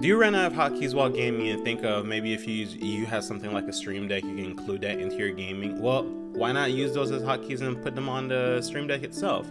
Do you run out of hotkeys while gaming and think of maybe if you have something like a Stream Deck, you can include that into your gaming? Well, why not use those as hotkeys and put them on the Stream Deck itself?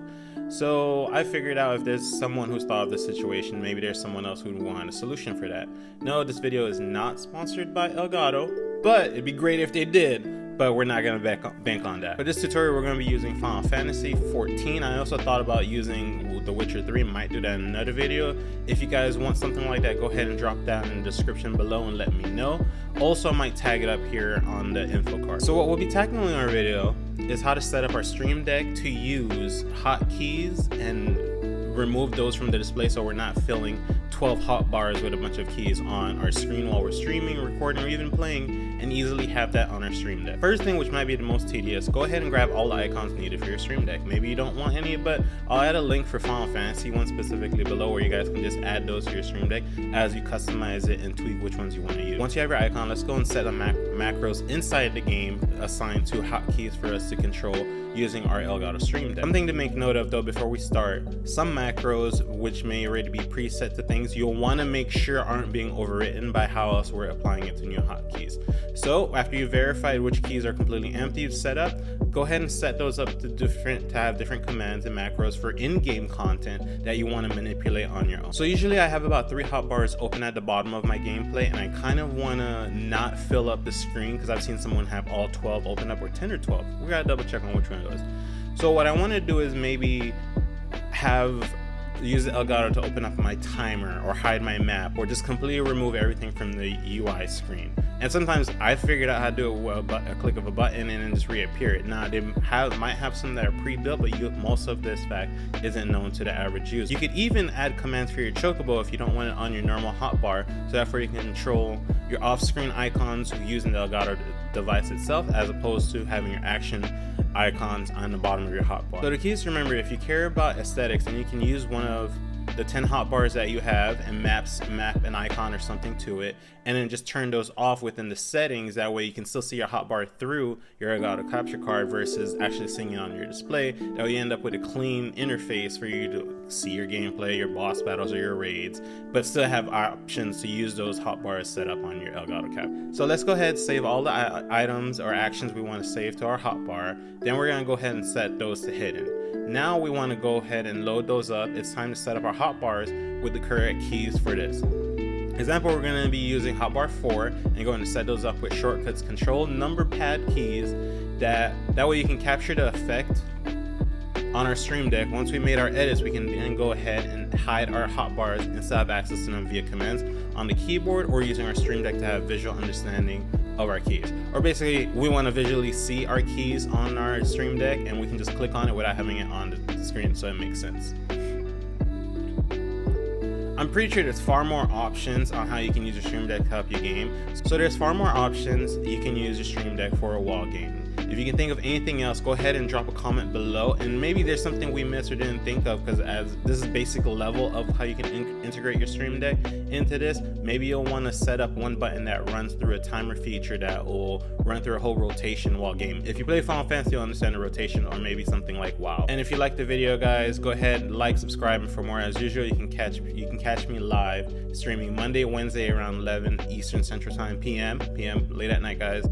So I figured out if there's someone who's thought of this situation, maybe there's someone else who'd want a solution for that. No, this video is not sponsored by Elgato, but it'd be great if they did. But we're not gonna bank on that. For this tutorial, we're gonna be using Final Fantasy 14. I also thought about using The Witcher 3, might do that in another video. If you guys want something like that, go ahead and drop that in the description below and let me know. Also, I might tag it up here on the info card. So what we'll be tackling in our video is how to set up our Stream Deck to use hotkeys and remove those from the display so we're not filling 12 hotbars with a bunch of keys on our screen while we're streaming, recording, or even playing, and easily have that on our Stream Deck. First thing, which might be the most tedious, go ahead and grab all the icons needed for your Stream Deck. Maybe you don't want any, but I'll add a link for Final Fantasy one specifically below where you guys can just add those to your Stream Deck as you customize it and tweak which ones you want to use. Once you have your icon, let's go and set the macros inside the game assigned to hotkeys for us to control using our Elgato Stream Deck. Something to make note of though before we start, some macros which may already be preset to things you'll want to make sure aren't being overwritten by how else we're applying it to new hotkeys. So after you've verified which keys are completely empty set up, go ahead and set those up to have different commands and macros for in-game content that you want to manipulate on your own. So usually I have about 3 hotbars open at the bottom of my gameplay, and I kind of want to not fill up the screen because I've seen someone have all 12 open up, or 10 or 12. We gotta double check on which one it was. So what I want to do is maybe use the Elgato to open up my timer or hide my map or just completely remove everything from the UI screen. And sometimes I figured out how to do it with a click of a button and then just reappear it. Now they might have some that are pre-built, but most of this fact isn't known to the average user. You could even add commands for your chocobo if you don't want it on your normal hotbar, so therefore you can control your off-screen icons using the Elgato device itself as opposed to having your action icons on the bottom of your hotbar. So the key is to remember, if you care about aesthetics, then you can use one of the 10 hotbars that you have and map an icon or something to it, and then just turn those off within the settings. That way you can still see your hotbar through your Elgato capture card versus actually seeing it on your display. That way you end up with a clean interface for you to see your gameplay, your boss battles, or your raids, but still have options to use those hotbars set up on your Elgato cap. So let's go ahead and save all the items or actions we want to save to our hotbar. Then we're going to go ahead and set those to hidden. Now we want to go ahead and load those up. It's time to set up our hotbars with the correct keys for this. Example, we're going to be using hotbar 4 and going to set those up with shortcuts control number pad keys. That way you can capture the effect on our Stream Deck. Once we made our edits, we can then go ahead and hide our hotbars instead of accessing them via commands on the keyboard or using our Stream Deck to have visual understanding of our keys. Or basically, we want to visually see our keys on our Stream Deck and we can just click on it without having it on the screen, so it makes sense. I'm pretty sure there's far more options on how you can use your Stream Deck to help you game. So there's far more options you can use your Stream Deck for a wall game. If you can think of anything else, go ahead and drop a comment below, and maybe there's something we missed or didn't think of, because as this is basic level of how you can integrate your Stream Deck into this, maybe you'll want to set up one button that runs through a timer feature that will run through a whole rotation while gaming. If you play Final Fantasy, you'll understand the rotation, or maybe something like WoW. And if you like the video, guys, go ahead, like, subscribe, and for more. As usual, you can catch me live streaming Monday, Wednesday around 11 Eastern Central Time, PM late at night, guys.